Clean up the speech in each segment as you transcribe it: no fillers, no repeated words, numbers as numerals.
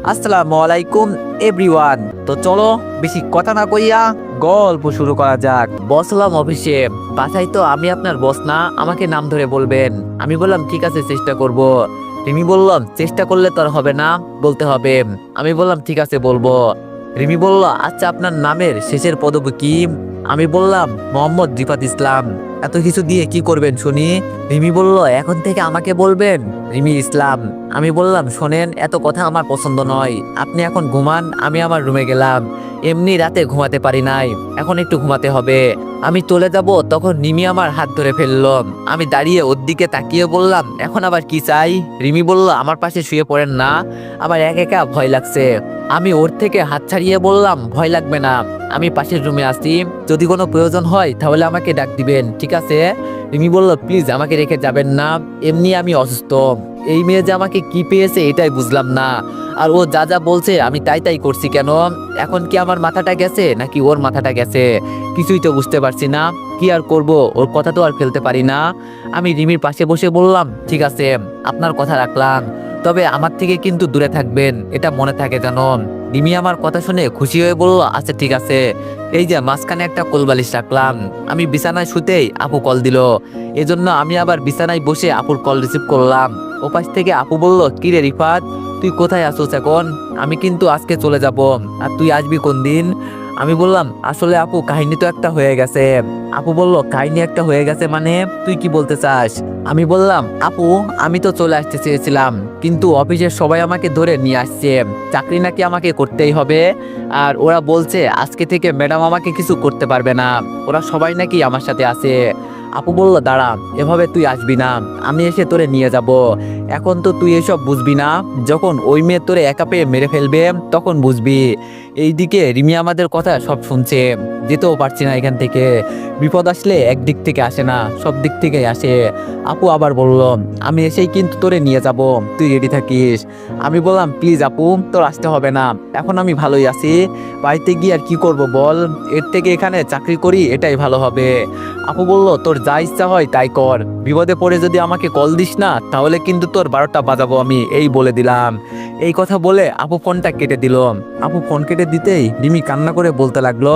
আসসালামু আলাইকুম এভরিওয়ান। তো চলো বেশি কথা না কইয়া গল্প শুরু করা যাক। বসলাম অফিসে, বাসায় তো আমি আপনার বস না, আমাকে নাম ধরে বলবেন। আমি বললাম ঠিক আছে, চেষ্টা করব। রিমি বললাম চেষ্টা করলে তো আর হবে না, বলতে হবে। আমি বললাম ঠিক আছে বলবো। রিমি বলল আচ্ছা আপনার নামের শেষের পদবি কি? আমি বললাম মোহাম্মদ রিফাত ইসলাম। এত কিছু দিয়ে কি করবেন শুনি? রিমি বলল এখন থেকে আমাকে বলবেন রিমি ইসলাম। আমি বললাম শোনেন, এত কথা আমার পছন্দ নয়, আপনি এখন ঘুমান। আমি আমার রুমে গেলাম, এমনি রাতে ঘুমাতে পারি নাই, এখন একটু ঘুমাতে হবে। আমি চলে যাব, তখন রিমি আমার হাত ধরে ফেললো। আমি দাঁড়িয়ে ওর দিকে তাকিয়ে বললাম এখন আবার কি চাই? রিমি বলল আমার পাশে শুয়ে পড়েন না, আমার একা একা ভয় লাগছে। আমি ওর থেকে হাত ছাড়িয়ে বললাম ভয় লাগবে না, আমি পাশের রুমে আসি, যদি কোনো প্রয়োজন হয় তাহলে আমাকে ডাক দিবেন, ঠিক আছে? রিমি বলল প্লিজ আমাকে রেখে যাবেন না, এমনি আমি অসুস্থ। এই মেয়ে যে আমাকে কি পেয়েছে এটাই বুঝলাম না। আর ও যা যা বলছে আমি তাই তাই করছি কেন? এখন কি আমার মাথাটা গেছে নাকি ওর মাথাটা গেছে? কিছুই তো বুঝতে পারছি না। কি আর করব, ওর কথা তো আর ফেলতে পারি না। আমি রিমির পাশে বসে বললাম ঠিক আছে, আপনার কথা রাখলাম, তবে আমার থেকে কিন্তু দূরে থাকবেন, এটা মনে থাকে যেন। রিমি আমার কথা শুনে খুশি হয়ে বলল আচ্ছা ঠিক আছে। এই যে মাঝখানে একটা কোলবালিশ রাখলাম। আমি বিছানায় শুতেই আপু কল দিল, এজন্য আমি আবার বিছানায় বসে আপুর কল রিসিভ করলাম। ওপাশ থেকে আপু বলল কি রে রিফাত, তুই কোথায় আসোস এখন? আমি কিন্তু আজকে চলে যাব, আর তুই আসবি কোন দিন? আমি বললাম আসলে আপু কাহিনী তো একটা হয়ে গেছে। আপু বলল কাহিনী একটা হয়ে গেছে মানে তুই কি বলতে চাস? আমি বললাম আপু আমি তো চলে আসতে চেয়েছিলাম, কিন্তু অফিসের সবাই আমাকে ধরে নিয়ে আসছে, চাকরি নাকি আমাকে করতেই হবে। আর ওরা বলছে আজকে থেকে ম্যাডাম আমাকে কিছু করতে পারবে না, ওরা সবাই নাকি আমার সাথে আছে। আপু বলল দাঁড়া, এভাবে তুই আসবি না, আমি এসে তোরে নিয়ে যাব। এখন তো তুই এসব বুঝবি না, যখন ওই মেয়ে তোরে একা পেয়ে মেরে ফেলবে তখন বুঝবি। এইদিকে রিমি আমাদের কথা সব শুনছে, যেতেও পারছি না এখান থেকে। বিপদ আসলে একদিক থেকে আসে না, সব দিক থেকেই আসে। আপু আবার বলল আমি এসেই কিন্তু তোরে নিয়ে যাব, তুই রেডি থাকিস। আমি বললাম প্লিজ আপু তোর আসতে হবে না, এখন আমি ভালোই আছি, বাড়িতে গিয়ে আর কি করব বল, এর থেকে এখানে চাকরি করি এটাই ভালো হবে। আপু বলল তোর যা ইচ্ছা হয় তাই কর, বিপদে পড়ে যদি আমাকে কল দিস না তাহলে কিন্তু তোর 12টা বাজাবো আমি, এই বলে দিলাম। এই কথা বলে আপু ফোনটা কেটে দিল। আপু ফোন কেটে দিতেই রিমি কান্না করে বলতে লাগলো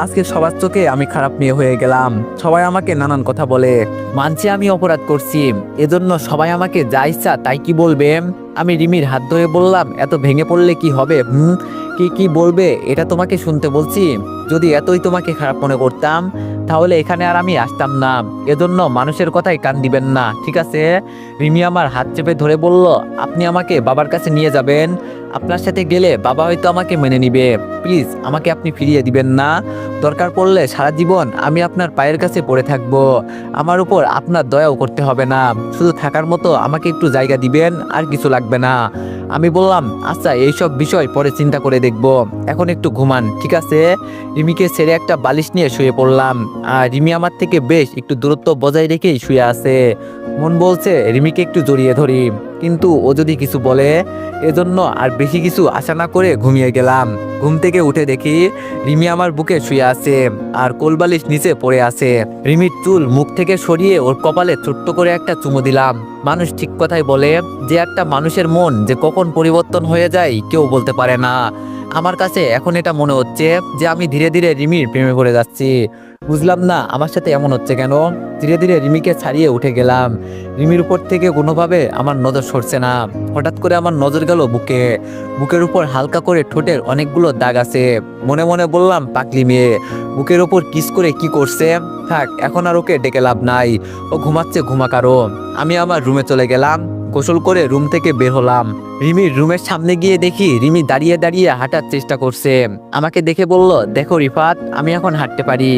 আজকে সবার চোখে আমি খারাপ মেয়ে হয়ে গেলাম, সবাই আমাকে নানান কথা বলে, মানছি আমি অপরাধ করছি, এজন্য সবাই আমাকে যা ইচ্ছা তাই কি বলবে। আমি রিমির হাত ধরে বললাম এত ভেঙে পড়লে কি হবে? কি কি বলবে এটা তোমাকে শুনতে বলছি? যদি এতই তোমাকে খারাপ মনে করতাম তাহলে এখানে আর আমি আসতাম না, এজন্য মানুষের কথায় কান দিবেন না, ঠিক আছে? রিমি আমার হাত চেপে ধরে বলল আপনি আমাকে বাবার কাছে নিয়ে যাবেন, আপনার সাথে গেলে বাবা হয়তো আমাকে মেনে নিবে, প্লিজ আমাকে আপনি ফিরিয়ে দিবেন না, দরকার পড়লে সারা জীবন আমি আপনার পায়ের কাছে পড়ে থাকবো, আমার উপর আপনার দয়াও করতে হবে না, শুধু থাকার মতো আমাকে একটু জায়গা দিবেন, আর কিছু লাগবে না। আমি বললাম আচ্ছা এইসব বিষয় পরে চিন্তা করে দেখব, এখন একটু ঘুমান, ঠিক আছে? রিমিকে ছেড়ে একটা বালিশ নিয়ে শুয়ে পড়লাম। আর রিমি আমার থেকে বেশ একটু দূরত্ব বজায় রেখেই শুয়ে আছে। মন বলছে রিমিকে একটু জড়িয়ে ধরি, কিন্তু ও যদি কিছু বলে, এজন্য আর বেশি কিছু আশা না করে ঘুমিয়ে গেলাম। ঘুম থেকে উঠে দেখি রিমি আমার বুকে শুয়ে আছে, আর কোলবালিশ নিচে পড়ে আছে। রিমির চুল মুখ থেকে সরিয়ে ওর কপালে ছোট্ট করে একটা চুমু দিলাম। মানুষ ঠিক কথাই বলে যে একটা মানুষের মন যে কখন পরিবর্তন হয়ে যায় কেউ বলতে পারে না। আমার কাছে এখন এটা মনে হচ্ছে যে আমি ধীরে ধীরে রিমির প্রেমে পড়ে যাচ্ছি। বুঝলাম না আমার সাথে এমন হচ্ছে কেন। ধীরে ধীরে রিমিকে ছাড়িয়ে উঠে গেলাম। রিমির উপর থেকে কোনোভাবে আমার নজর সরছে না। হঠাৎ করে আমার নজর গেল বুকে। বুকের উপর হালকা করে ঠোঁটের অনেকগুলো দাগ আছে। মনে মনে বললাম পাগলি মেয়ে, বুকের ওপর কিস করে কি করছে। থাক, এখন আর ওকে ডেকে লাভ নাই, ও ঘুমাচ্ছে, ঘুমাক আরো। আমি আমার রুমে চলে গেলাম। গোসল করে রুম থেকে বের হলাম। রিমির রুমের সামনে গিয়ে দেখি রিমি দাঁড়িয়ে দাঁড়িয়ে হাঁটার চেষ্টা করছে। আমাকে দেখে বলল দেখো রিফাত, আমি এখন হাঁটতে পারি।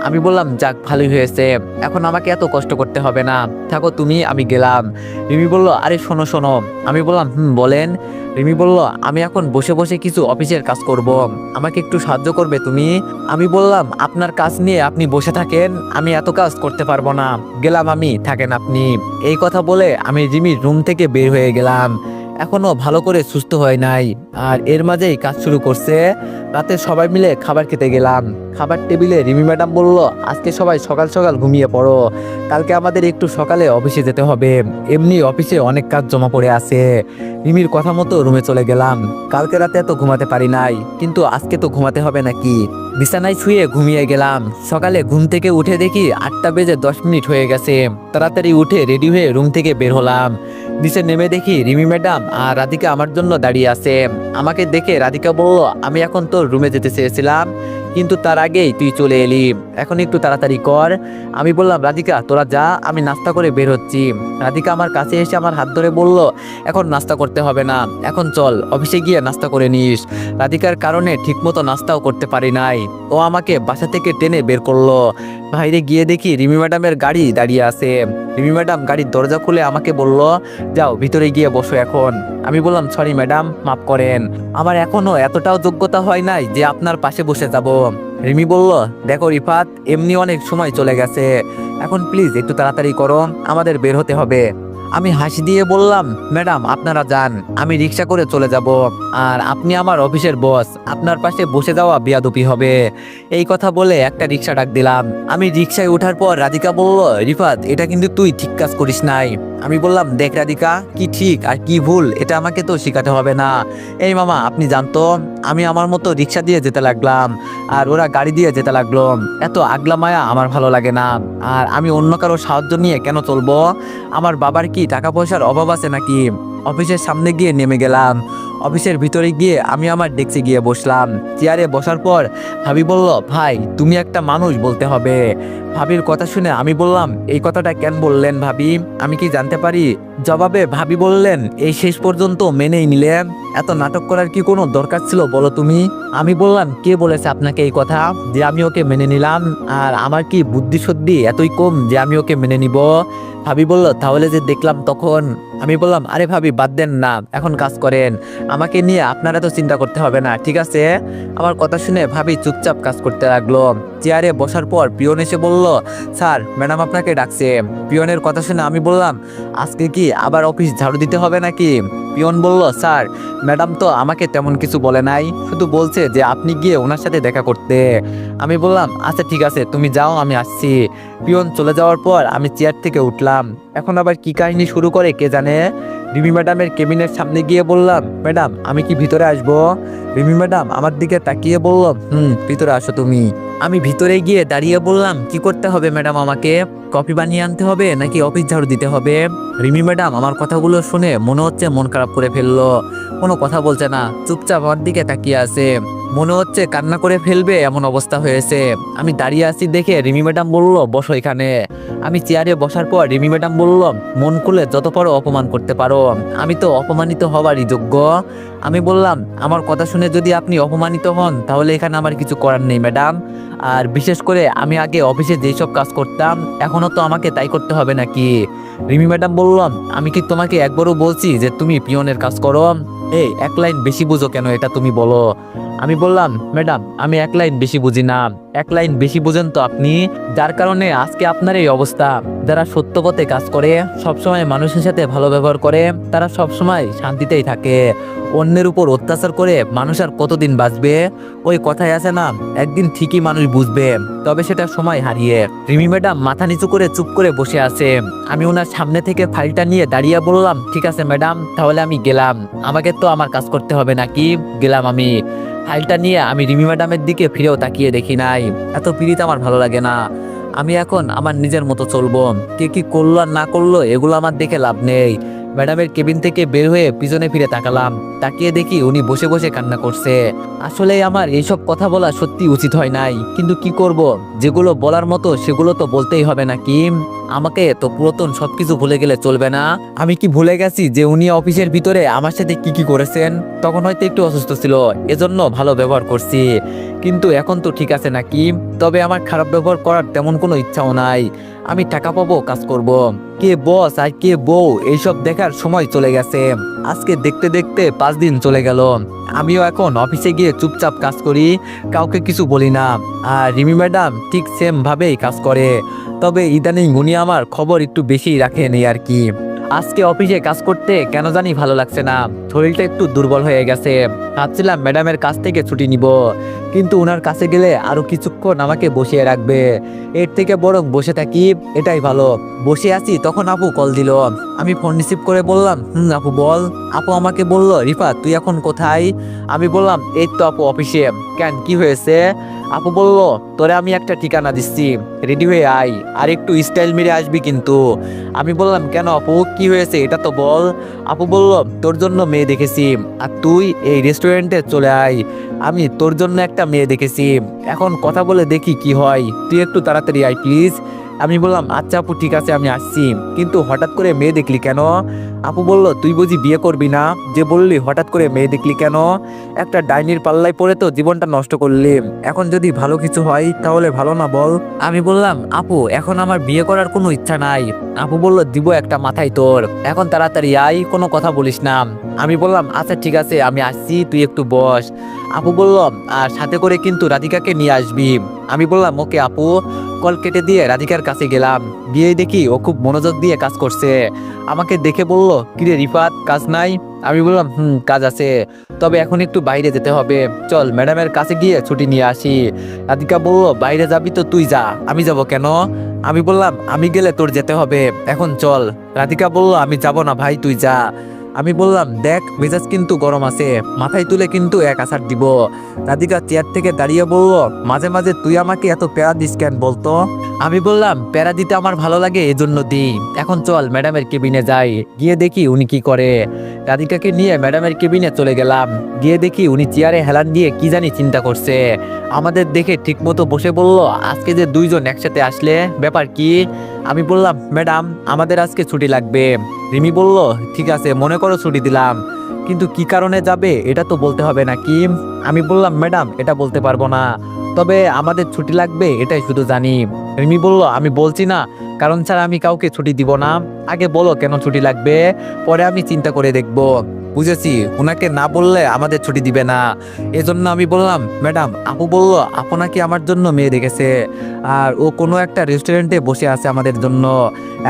আমি বললাম যাক ভালোই হয়েছে, এখন আমাকে এত কষ্ট করতে হবে না, থাকো তুমি, আমি গেলাম। রিমি বলল আরে শোনো শোনো। আমি বললাম বলেন। রিমি বলল আমি এখন বসে বসে কিছু অফিসের কাজ করব, আমাকে একটু সাহায্য করবে তুমি? আমি বললাম আপনার কাজ নিয়ে আপনি বসে থাকেন, আমি এত কাজ করতে পারবো না, গেলাম আমি, থাকেন আপনি। এই কথা বলে আমি রিমির রুম থেকে বের হয়ে গেলাম। এখনো ভালো করে সুস্থ হয় নাই, আর এর মাঝেই কাজ শুরু করছে। রাতে সবাই মিলে খাবার খেতে গেলাম। খাবার টেবিলে রিমি ম্যাডাম বলল, আজকে সবাই সকাল সকাল ঘুমিয়ে পড়ো, কালকে আমাদের একটু সকালে অফিসে যেতে হবে, এমনি অফিসে অনেক কাজ জমা পড়ে আছে। রিমির কথা মতো রুমে চলে গেলাম। কালকে রাতে এত ঘুমাতে পারি নাই, কিন্তু আজকে তো ঘুমাতে হবে নাকি। বিছানায় শুয়ে ঘুমিয়ে গেলাম। সকালে ঘুম থেকে উঠে দেখি 8:10 হয়ে গেছে। তাড়াতাড়ি উঠে রেডি হয়ে রুম থেকে বের হলাম। নিচে নেমে দেখি রিমি ম্যাডাম আর রাধিকা আমার জন্য দাঁড়িয়ে আছে। আমাকে দেখে রাধিকা বলল, আমি এখন তোর রুমে যেতে চেয়েছিলাম, কিন্তু তার আগেই তুই চলে এলি, এখন একটু তাড়াতাড়ি কর। আমি বললাম, রাধিকা তোরা যা, আমি নাস্তা করে বের হচ্ছি। রাধিকা আমার কাছে এসে আমার হাত ধরে বলল, এখন নাস্তা করতে হবে না, এখন চল অফিসে গিয়ে নাস্তা করে নিস। রাধিকার কারণে ঠিকমতো নাস্তাও করতে পারি নাই। ও আমাকে বাসা থেকে টেনে বের করলো। বাইরে গিয়ে দেখি রিমি ম্যাডামের গাড়ি দাঁড়িয়ে আছে। রিমি ম্যাডাম গাড়ির দরজা খুলে আমাকে বলল, যাও ভিতরে গিয়ে বসো এখন। আমি বললাম, সরি ম্যাডাম, মাফ করেন, আমার এখনো এতটাও যোগ্যতা হয় নাই যে আপনার পাশে বসে যাব। রিমি বলল, দেখো রিফাত, এমনি অনেক সময় চলে গেছে, এখন প্লিজ একটু তাড়াতাড়ি করো, আমাদের বের হতে হবে। আমি হাসি দিয়ে বললাম, ম্যাডাম আপনারা যান, আমি রিক্সা করে চলে যাব, আর আপনি আমার অফিসের বস, আপনার পাশে বসে যাওয়া বেয়াদবি হবে। এই কথা বলে একটা রিক্সা ডাক দিলাম। আমি রিক্সায় ওঠার পর রাধিকা বলল, রিফাত এটা কিন্তু তুই ঠিক কাজ করিস নাই। আমি বললাম, দেখ রাধিকা, কি ঠিক আর কি ভুল এটা আমাকে তো শেখাতে হবে না। এই মামা আপনি জানতো, আমি আমার মতো রিক্সা দিয়ে যেতে লাগলাম, আর ওরা গাড়ি দিয়ে যেতে লাগলো। এত আগলা মায়া আমার ভালো লাগে না। আর আমি অন্য কারো সাহায্য নিয়ে কেন চলবো? আমার বাবার কি টাকা পয়সার অভাব আছে নাকি? অফিসের সামনে গিয়ে নেমে গেলাম। অফিসের ভিতরে গিয়ে আমি আমার ডেস্কে গিয়ে বসলাম। চেয়ারে বসার পর ভাবি বলল, ভাই তুমি একটা মানুষ বলতে হবে। ভাবির কথা শুনে আমি বললাম, এই কথাটা কেন বললেন ভাবি, আমি কি জানতে পারি? জবাবে ভাবি বললেন, এই শেষ পর্যন্ত মেনেই নিলেন, এত নাটক করার কি কোনো দরকার ছিল বলো তুমি? আমি বললাম, কে বলেছে আপনাকে এই কথা যে আমি ওকে মেনে নিলাম? আর আমার কি বুদ্ধি সদ্যি এতই কম যে আমি ওকে মেনে নিব? ভাবি বলল, তাহলে যে দেখলাম তখন। আমি বললাম, আরে ভাবি বাদ দেন না, এখন কাজ করেন, আমাকে নিয়ে আপনারা তো চিন্তা করতে হবে না, ঠিক আছে? আমার কথা শুনে ভাবি চুপচাপ কাজ করতে লাগলো। চেয়ারে বসার পর পিয়ন এসে বলল, স্যার ম্যাডাম আপনাকে ডাকছে। পিয়নের কথা শুনে আমি বললাম, আজকে কি আবার অফিস ঝাড়ু দিতে হবে নাকি? পিয়ন বলল, স্যার ম্যাডাম তো আমাকে তেমন কিছু বলে নাই, শুধু বলছে যে আপনি গিয়ে ওনার সাথে দেখা করতে। আমি বললাম, আচ্ছা ঠিক আছে, তুমি যাও, আমি আসছি। পিয়ন চলে যাওয়ার পর আমি চেয়ার থেকে উঠলাম। এখন আবার কি কাহিনী শুরু করে কে জানে। রিমি ম্যাডামের কেবিনের সামনে গিয়ে বললাম, ম্যাডাম আমি কি ভিতরে আসবো? রিমি ম্যাডাম আমার দিকে তাকিয়ে বলল, ভিতরে আসো তুমি। আমি ভিতরে গিয়ে দাঁড়িয়ে বললাম, কি করতে হবে ম্যাডাম আমাকে? কফি বানিয়ে আনতে হবে নাকি অফিস ঝাড়ু দিতে হবে? রিমি ম্যাডাম আমার কথাগুলো শুনে মনে হচ্ছে মন খারাপ করে ফেললো। কোনো কথা বলছে না, চুপচাপ আমার দিকে তাকিয়ে আছে, মনে হচ্ছে কান্না করে ফেলবে এমন অবস্থা হয়েছে। আমি দাঁড়িয়ে আছি দেখে রিমি ম্যাডাম বলল, বসো এখানে। আমি চেয়ারে বসার পর রিমি ম্যাডাম বলল, মন খুলে যত পারো অপমান করতে পারো, আমি তো অপমানিত হওয়ারই যোগ্য। আমি বললাম, আমার কথা শুনে যদি আপনি অপমানিত হন তাহলে এখানে আমার কিছু করার নেই ম্যাডাম। আর বিশেষ করে আমি আগে অফিসে যেই সব কাজ করতাম এখনো তো আমাকে তাই করতে হবে নাকি? রিমি ম্যাডাম বললাম, আমি কি তোমাকে একবারও বলছি যে তুমি পিয়নের কাজ করো? এই এক লাইন বেশি বুঝো কেন এটা তুমি বলো। আমি বললাম, ম্যাডাম আমি এক লাইন বেশি বুঝি না, এক লাইন বেশি বুঝেন তো আপনি, যার কারণে আজকে আপনার এই অবস্থা। যারা সত্য পথে কাজ করে, সবসময় মানুষের সাথে ভালো ব্যবহার করে, তারা সবসময় শান্তিতেই থাকে। অন্যের উপর অত্যাচার করে মানুষ আর কতদিন বাঁচবে? ওই কথাই আছে না, একদিন ঠিকই মানুষ বুঝবে, তবে সেটা সময় হারিয়ে। রিমি ম্যাডাম মাথা নিচু করে চুপ করে বসে আছে। আমি ওনার সামনে থেকে ফাইলটা নিয়ে দাঁড়িয়ে বললাম, ঠিক আছে ম্যাডাম, তাহলে আমি গেলাম, আমাকে তো আমার কাজ করতে হবে নাকি? গেলাম আমি। ফাইলটা নিয়ে আমি রিমি ম্যাডামের দিকে ফিরেও তাকিয়ে দেখি নাই। এত পীড়িত আমার ভালো লাগে না। আমি এখন আমার নিজের মতো চলবো, কে কি করলো আর না করলো এগুলো আমার দেখে লাভ নেই। ম্যাডামের কেবিন থেকে বের হয়ে পিছনে ফিরে তাকালাম, তাকিয়ে দেখি উনি বসে বসে কান্না করছে। আসলে আমার এইসব কথা বলা সত্যি উচিত হয় নাই, কিন্তু কি করব, যেগুলো বলার মতো সেগুলো তো বলতেই হবে নাকি? আমাকে তো পুরাতন সবকিছু ভুলে গেলে চলবে না। আমি কি ভুলে গেছি যে উনি অফিসের ভিতরে আমার সাথে কি কি করেছেন? তখন হয়তো একটু অসুস্থ ছিল, এজন্য ভালো ব্যবহার করছি, কিন্তু এখন তো ঠিক আছে নাকি? তবে আমার খারাপ ব্যবহার করার তেমন কোনো ইচ্ছাও নাই। আমি টাকা পাবো, কাজ করব, কে বস আর কে বউ এইসব দেখার সময় চলে গেছে। আজকে দেখতে দেখতে 5 দিন চলে গেল। আমিও এখন অফিসে গিয়ে চুপচাপ কাজ করি, কাউকে কিছু বলি না। আর রিমি ম্যাডাম ঠিক সেম ভাবেই কাজ করে, তবে ইদানিং উনি আমার খবর একটু বেশি রাখেন এই আর কি। আজকে অফিসে কাজ করতে কেন জানি ভালো লাগছে না, শরীরটা একটু দুর্বল হয়ে গেছে। ভাবছিলাম ম্যাডামের কাছ থেকে ছুটি নিব, কিন্তু ওনার কাছে গেলে আরো কিছুক্ষণ আমাকে বসিয়ে রাখবে। এর থেকে বরং বসে থাকি, এটাই ভালো। বসে আছি তখন আপু কল দিল। আমি ফোন রিসিভ করে বললাম, আপু বল। আপু আমাকে বলল, রিফাত তুই এখন কোথায়? আমি বললাম, এই তো আপু অফিসে। কেন, কি হয়েছে? আপু বলল, তোরে আমি একটা ঠিকানা দিচ্ছি, রেডি হয়ে আয়, আর একটু স্টাইল মেরে আসবি কিন্তু। আমি বললাম, কেন আপু, কি হয়েছে এটা তো বল। আপু বলল, তোর জন্য মেয়ে দেখেছি, আর তুই এই রেস্টুরেন্টে চলে আয়। আমি তোর জন্য একটা মেয়ে দেখেছি, এখন কথা বলে দেখি কি হয়, তুই একটু তাড়াতাড়ি আয় প্লিজ। আমি বললাম, আচ্ছা আপু ঠিক আছে, আমি আসছি। কিন্তু হঠাৎ করে মেয়ে দেখলি কেন? আপু বলল, তুই বুঝি বিয়ে করবি না, যে বললি হঠাৎ করে মেয়ে দেখলি কেন? একটা ডাইনির পাল্লায় পড়ে তো জীবনটা নষ্ট করলি, এখন যদি ভালো কিছু হয় তাহলে ভালো না বল? আমি বললাম, আপু এখন আমার বিয়ে করার কোনো ইচ্ছা নাই। আপু বলল, দিব একটা মাথায় তোর, এখন তাড়াতাড়ি আয়, কোনো কথা বলিস না। আমি বললাম, আচ্ছা ঠিক আছে আমি আসছি, তুই একটু বস। আপু বলল, আর সাথে করে কিন্তু রাধিকাকে নিয়ে আসবি। আমি বললাম, ওকে আপু। কল কেটে দিয়ে রাধিকার কাছে গেলাম, গিয়ে দেখি ও খুব মনোযোগ দিয়ে কাজ করছে। আমাকে দেখে বলল, কিরে রিফাত, কাজ নাই? আমি বললাম, কাজ আছে, তবে এখন একটু বাইরে যেতে হবে, চল ম্যাডামের কাছে গিয়ে ছুটি নিয়ে আসি। রাধিকা বলল, বাইরে যাবি তো তুই যা, আমি যাব কেন? আমি বললাম, আমি গেলে তোর যেতে হবে, এখন চল। রাধিকা বলল, আমি যাব না ভাই, তুই যা। আমি বললাম, দেখ মেজাজ কিন্তু গরম আছে, মাথায় তুলে কিন্তু এক আছাড় দিব। রাধিকা চেয়ার থেকে দাঁড়িয়ে বলল, মাঝে মাঝে তুই আমাকে এত প্যারা দিস কেন বলতো? আমি বললাম, প্যারা দিতে আমার ভালো লাগে এজন্য দিই, এখন চল ম্যাডামের কেবিনে যাই, গিয়ে দেখি উনি কি করে। রাধিকাকে নিয়ে ম্যাডামের কেবিনে চলে গেলাম, গিয়ে দেখি উনি চেয়ারে হেলান দিয়ে কি জানি চিন্তা করছে। আমাদের দেখে ঠিকমতো বসে বলল, আজকে যে দুইজন একসাথে আসলে ব্যাপার কি? আমি বললাম, ম্যাডাম আমাদের আজকে ছুটি লাগবে। রিমি বলল, ঠিক আছে মনে করো ছুটি দিলাম, কিন্তু কি কারণে যাবে এটা তো বলতে হবে নাকি? আমি বললাম, ম্যাডাম এটা বলতে পারবো না, তবে আমাদের ছুটি লাগবে এটাই শুধু জানি। রিমি বলল, আমি বলছি না কারণ ছাড়া আমি কাউকে ছুটি দিব না, আগে বলো কেন ছুটি লাগবে, পরে আমি চিন্তা করে দেখব। বুঝেছি, ওনাকে না বললে আমাদের ছুটি দিবে না, এজন্য আমি বললাম, ম্যাডাম আপু বলল আপনাকে আমার জন্য মেয়ে দেখেছে, আর ও কোনো একটা রেস্টুরেন্টে বসে আছে আমাদের জন্য,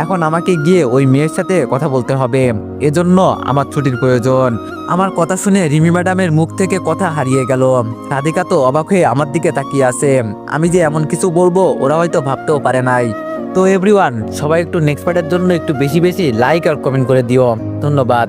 এখন আমাকে গিয়ে ওই মেয়ের সাথে কথা বলতে হবে, এজন্য আমার ছুটির প্রয়োজন। আমার কথা শুনে রিমি ম্যাডামের মুখ থেকে কথা হারিয়ে গেল। রাধিকা তো অবাক হয়ে আমার দিকে তাকিয়ে আছে, আমি যে এমন কিছু বলবো ওরা হয়তো ভাবতেও পারে নাই। তো এভরিওয়ান, সবাই একটু নেক্সট পার্টের জন্য একটু বেশি বেশি লাইক আর কমেন্ট করে দিও। ধন্যবাদ।